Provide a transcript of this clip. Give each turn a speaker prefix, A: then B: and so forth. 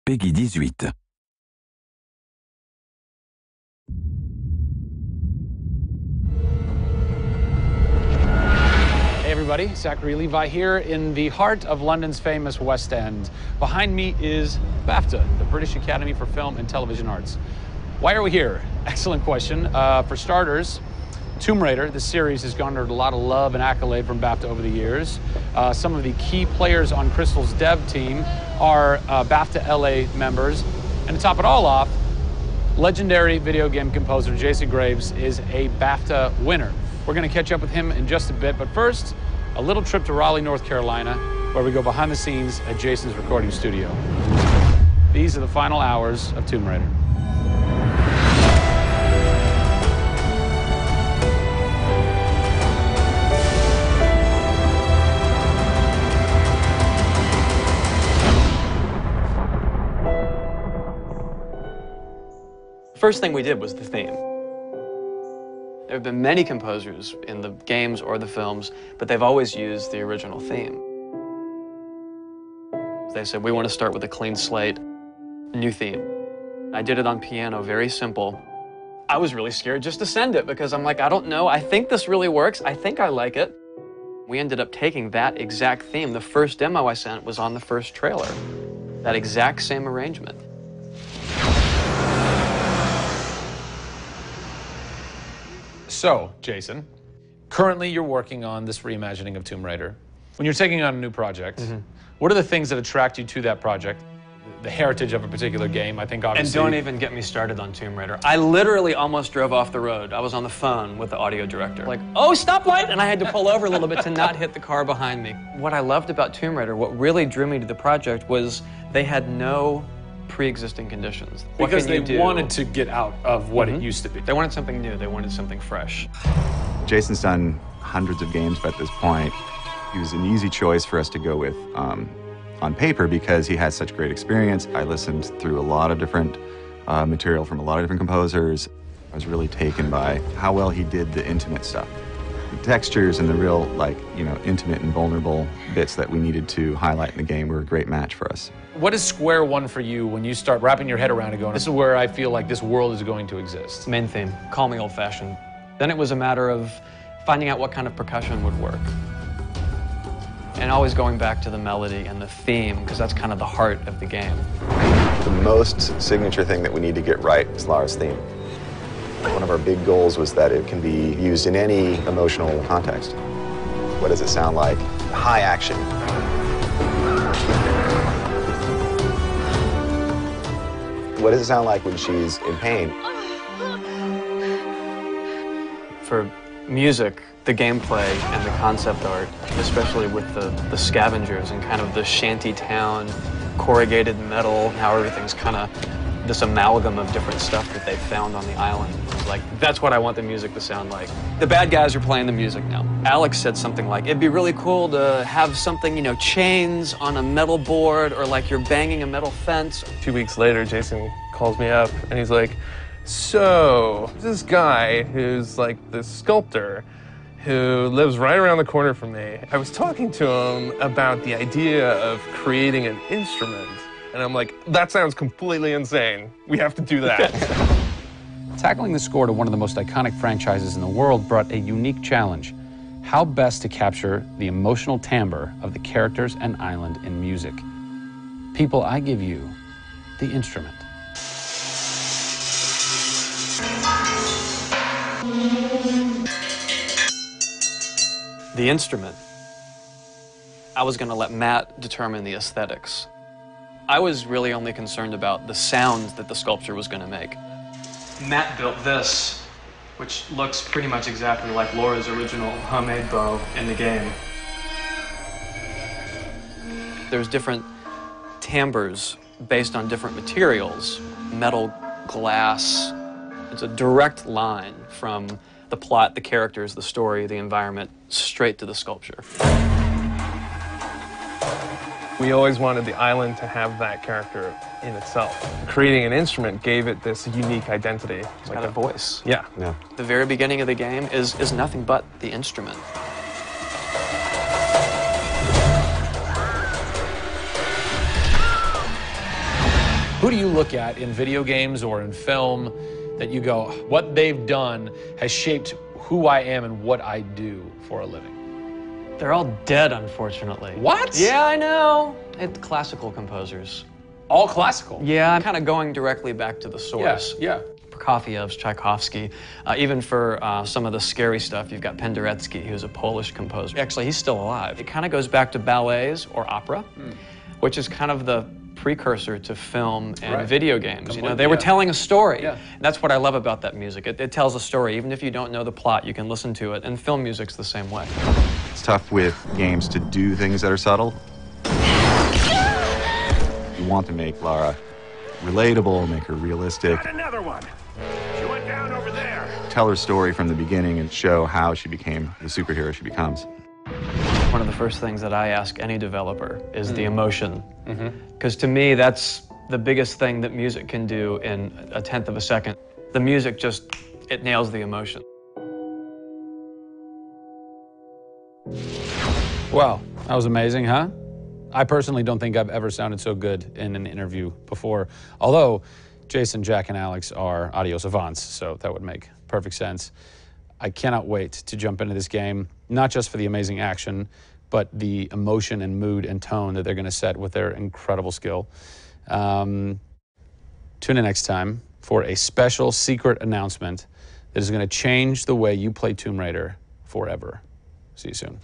A: Peggy 18.
B: Hey everybody, Zachary Levi here in the heart of London's famous West End. Behind me is BAFTA, the British Academy for Film and Television Arts. Why are we here? Excellent question. For starters, Tomb Raider, the series, has garnered a lot of love and accolade from BAFTA over the years. Some of the key players on Crystal's dev team are BAFTA LA members. And to top it all off, legendary video game composer Jason Graves is a BAFTA winner. We're going to catch up with him in just a bit, but first, a little trip to Raleigh, North Carolina, where we go behind the scenes at Jason's recording studio. These are the final hours of Tomb Raider.
C: First thing we did was the theme. There have been many composers in the games or the films, but they've always used the original theme. They said, we want to start with a clean slate, a new theme. I did it on piano, very simple. I was really scared just to send it because I'm like, I don't know, I think this really works, I think I like it. We ended up taking that exact theme. The first demo I sent was on the first trailer. That exact same arrangement.
B: So, Jason, currently you're working on this reimagining of Tomb Raider. When you're taking on a new project, what are the things that attract you to that project? The heritage of a particular game, I think obviously...
C: And don't even get me started on Tomb Raider. I literally almost drove off the road. I was on the phone with the audio director. Like, oh, stoplight! And I had to pull over a little bit to not hit the car behind me. What I loved about Tomb Raider, what really drew me to the project was they had no pre-existing conditions.
B: Because they wanted to get out of what it used to be.
C: They wanted something new. They wanted something fresh.
D: Jason's done hundreds of games at this point. He was an easy choice for us to go with on paper because he had such great experience. I listened through a lot of different material from a lot of different composers. I was really taken by how well he did the intimate stuff. The textures and the real, intimate and vulnerable bits that we needed to highlight in the game were a great match for us.
B: What is square one for you when you start wrapping your head around and going, this is where I feel like this world is going to exist?
C: Main theme, call me old-fashioned. Then it was a matter of finding out what kind of percussion would work. And always going back to the melody and the theme, because that's kind of the heart of the game.
D: The most signature thing that we need to get right is Lara's theme. One of our big goals was that it can be used in any emotional context. What does it sound like? High action. What does it sound like when she's in pain?
C: For music, the gameplay and the concept art, especially with the scavengers and kind of the shanty town, corrugated metal, how everything's kind of this amalgam of different stuff that they found on the island. Like, that's what I want the music to sound like. The bad guys are playing the music now. Alex said something like, it'd be really cool to have something, chains on a metal board or like you're banging a metal fence.
E: 2 weeks later, Jason calls me up and he's like, so, this guy who's like this sculptor who lives right around the corner from me, I was talking to him about the idea of creating an instrument. And I'm like, that sounds completely insane. We have to do that.
B: Tackling the score to one of the most iconic franchises in the world brought a unique challenge. How best to capture the emotional timbre of the characters and island in music? People, I give you the instrument.
C: The instrument, I was going to let Matt determine the aesthetics. I was really only concerned about the sounds that the sculpture was going to make. Matt built this, which looks pretty much exactly like Laura's original homemade bow in the game. There's different timbres based on different materials, metal, glass. It's a direct line from the plot, the characters, the story, the environment, straight to the sculpture.
E: We always wanted the island to have that character in itself. Creating an instrument gave it this unique identity.
C: It's got a voice.
E: Yeah.
C: The very beginning of the game is nothing but the instrument.
B: Who do you look at in video games or in film that you go, what they've done has shaped who I am and what I do for a living?
C: They're all dead, unfortunately.
B: What?
C: Yeah, I know. It's classical composers.
B: All classical?
C: Yeah, I'm kind of going directly back to the source.
B: Yeah.
C: Prokofiev's, Tchaikovsky. Even for some of the scary stuff, you've got Penderecki, who's a Polish composer. Actually, he's still alive. It kind of goes back to ballets or opera, which is kind of the precursor to film and video games. You know, they were telling a story. And that's what I love about that music. It tells a story. Even if you don't know the plot, you can listen to it. And film music's the same way.
D: It's tough with games to do things that are subtle. You want to make Lara relatable, make her realistic.
A: Got another one. She went down over there.
D: Tell her story from the beginning and show how she became the superhero she becomes.
C: One of the first things that I ask any developer is the emotion. Because to me, that's the biggest thing that music can do in 1/10 of a second. The music just, it nails the emotion.
B: Wow, that was amazing, huh? I personally don't think I've ever sounded so good in an interview before, although Jason, Jack, and Alex are audio savants, so that would make perfect sense. I cannot wait to jump into this game, not just for the amazing action, but the emotion and mood and tone that they're going to set with their incredible skill. Tune in next time for a special secret announcement that is going to change the way you play Tomb Raider forever. See you soon.